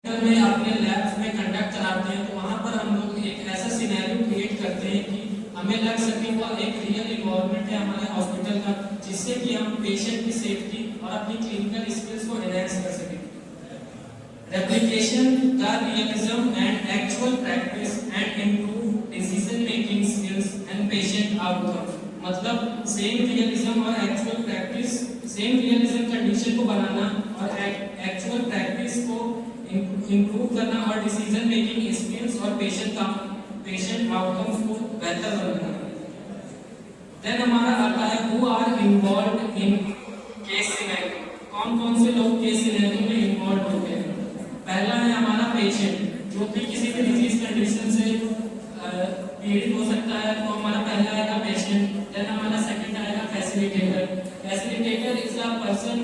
में अपने लैब्स में कंडक्ट कराते हैं तो वहाँ पर हम लोग एक ऐसा सिनेरियो क्रिएट करते हैं कि हमें लग सके वो एक रियल इन्वायरमेंट है हमारे हॉस्पिटल का, जिससे कि हम पेशेंट की सेफ्टी और अपनी क्लिनिकल स्किल्स को एनहांस कर सकें। Replication the realism and actual practice and improve decision making skills and patient outcomes। मतलब सेम रियलिज्म और actual practice, same realism condition को बनाना और एक्चुअल प्रैक्टिस को इम्प्रूव करना और डिसीजन मेकिंग स्किल्स और पेशेंट आउटकम्स को बेहतर बनाना। देन हमारा आता है who are involved in case scenario. कौन कौन से लोग केस सिनेरियो में इन्वॉल्व होते हैं? पहला है हमारा पेशेंट, जो कि किसी भी डिजीज कंडीशन से पीड़ित हो सकता है, तो हमारा पहला आएगा पेशेंट। देन हमारा सेकंड आएगा facilitator. Facilitator is a person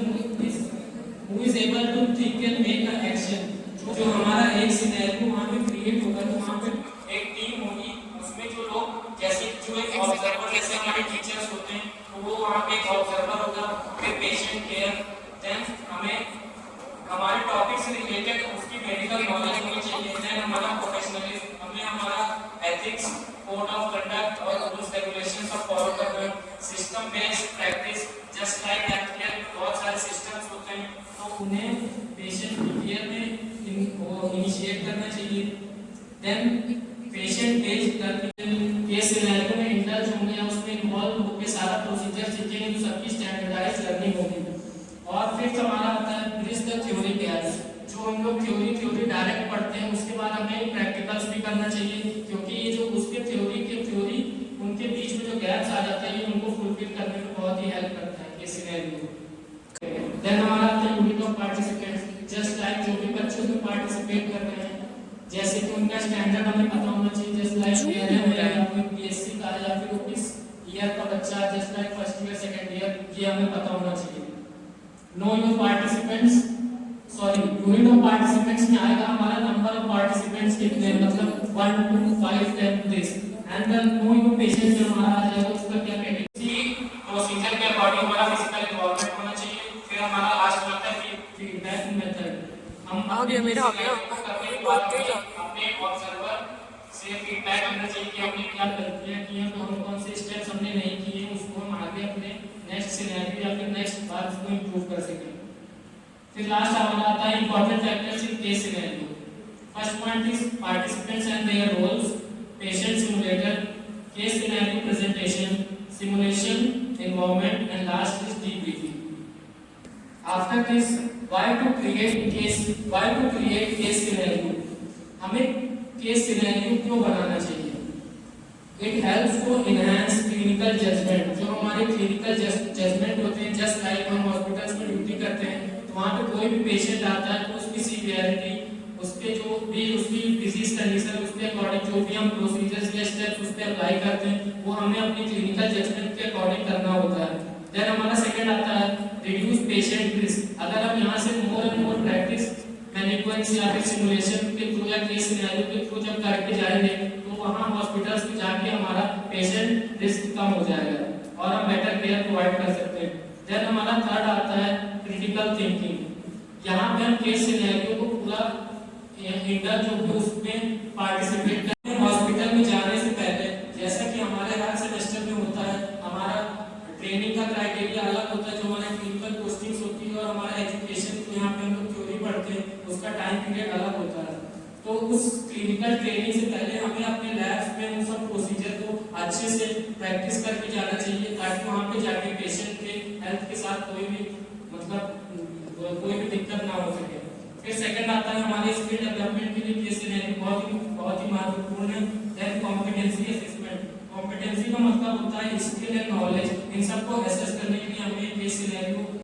who is able to think and make a action. जो हमारा एक सिनेरियो वहाँ पे क्रिएट होगा, तो वहाँ पे एक टीम होगी, उसमें जो लोग जैसे जो एक ऑब्जर्वर, जैसे हमारे टीचर्स होते हैं, तो वो वहाँ पे एक ऑब्जर्वर होगा, फिर पेशेंट केयर, देन हमें हमारे टॉपिक से रिलेटेड उसकी मेडिकल नॉलेज होनी चाहिए। देन हमारा प्रोफेशनलिज्म, हमें हमारा एथिक्स, कोड ऑफ कंडक्ट और रूल्स रेगुलेशंस को फॉलो करना। System based practice, just like health care बहुत सारे सिस्टम्स होते हैं, तो उन्हें पेशेंट केयर में इनिशिएट करना चाहिए। Then patient based learning, case scenario में इंडल्ज होंगे, उसमें इन्वॉल्व होकर सारा प्रोसीजर सीखेंगे, तो सबकी स्टैंडर्डाइज्ड लर्निंग होगी। और फिर हमारा आता है ब्रिज द थ्योरी गैप्स। जो हम लोग थ्योरी डायरेक्ट पढ़ते हैं, उसके बाद हमें प्रैक्टिकल्स भी करना चाहिए, क्योंकि ये जो उसके थ्योरी उनके बीच में जो गैप्स आ जाते हैं, उनको फुलफिल करने में बहुत ही हेल्प करता है ये सिनेरियो। देन हमारा आता है unit of participants. Just like जो भी बच्चे उसमें पार्टिसिपेट कर रहे हैं, जैसे कि उनका स्टैंडर्ड हमें पता होना चाहिए। जस्ट लाइक बीएससी का या फिर किस ईयर का बच्चा, just like first year second year, ये हमें पता होना चाहिए। Know your participants, sorry unit of participants में आएगा हमारा नंबर ऑफ पार्टिसिपेंट्स कितने, मतलब 1 2 5 10 this. And then know your patient जो हमारा आ जाएगा, उसका क्या कैटेगरी, प्रोसीजर के अकॉर्डिंग हमारा फिजिकल इन्वॉल्वमेंट होना चाहिए। फिर हमारा लास्ट आता है फीडबैक मेथड। हम आ गया मेरा, आ गया बहुत तेज आ गया। अपने ऑब्जर्वर से फीडबैक लेना चाहिए कि हमने क्या गलतियां की हैं, कौन से स्टेप्स हमने नहीं किए, उसको हम आगे अपने नेक्स्ट सिनेरियो या फिर नेक्स्ट बार उसको इंप्रूव कर सकें। फिर लास्ट हमारा आता है important factors in case scenario. First point is participants and their roles, patient simulator, case scenario presentation, simulation environment, and last is debriefing. After this why to create case scenario. हमें case scenario क्यों बनाना चाहिए? It helps to enhance clinical judgement. जो हमारे clinical judgement होते हैं, just like हम hospitals में ड्यूटी करते हैं, तो वहाँ पे कोई भी पेशेंट आता है तो उसकी सीवियरिटी, उसके जो भी उसकी डिजीज कंडीशन, उसके अकॉर्डिंग जो भी हम प्रोसीजर्स या स्टेप्स उस पर अप्लाई करते हैं, वो हमें अपनी क्लिनिकल जजमेंट के अकॉर्डिंग करना होता है। देन हमारा सेकंड आता है रिड्यूस पेशेंट रिस्क। अगर हम यहाँ से more and more practice management या फिर सिमुलेशन के थ्रू या केस सिनेरियो के थ्रू जब करके जाएंगे, तो वहाँ हॉस्पिटल्स में जाके हमारा पेशेंट रिस्क कम हो जाएगा और हम बेटर केयर प्रोवाइड कर सकते हैं। देन हमारा थर्ड आता है क्रिटिकल थिंकिंग। यहाँ पे हम केस सिनेरियो को पूरा इंडल्ज होकर उसमें पार्टिसिपेट करते हैं। हॉस्पिटल में जाने से पहले, जैसा कि हमारे हर सेमेस्टर में होता है, हमारा ट्रेनिंग का क्राइटेरिया अलग होता है, जो हमारे क्लिनिकल पोस्टिंग्स होती है और हमारा एजुकेशन यहाँ पे हम लोग थ्योरी पढ़ते हैं, उसका टाइम पीरियड अलग होता है। तो उस क्लिनिकल ट्रेनिंग से पहले हमें अपने लैब्स में उन सब प्रोसीजर को अच्छे से प्रैक्टिस करके जाना चाहिए, ताकि वहाँ पे जाके पेशेंट के हेल्थ के साथ कोई भी दिक्कत ना हो सके। फिर सेकंड आता है हमारे स्किल डेवलपमेंट के लिए केस सिनेरियो बहुत ही महत्वपूर्ण है। Then competency assessment. कॉम्पिटेंसी का मतलब होता है स्किल एंड नॉलेज, इन सबको असेस करने के लिए हमें केस सिनेरियो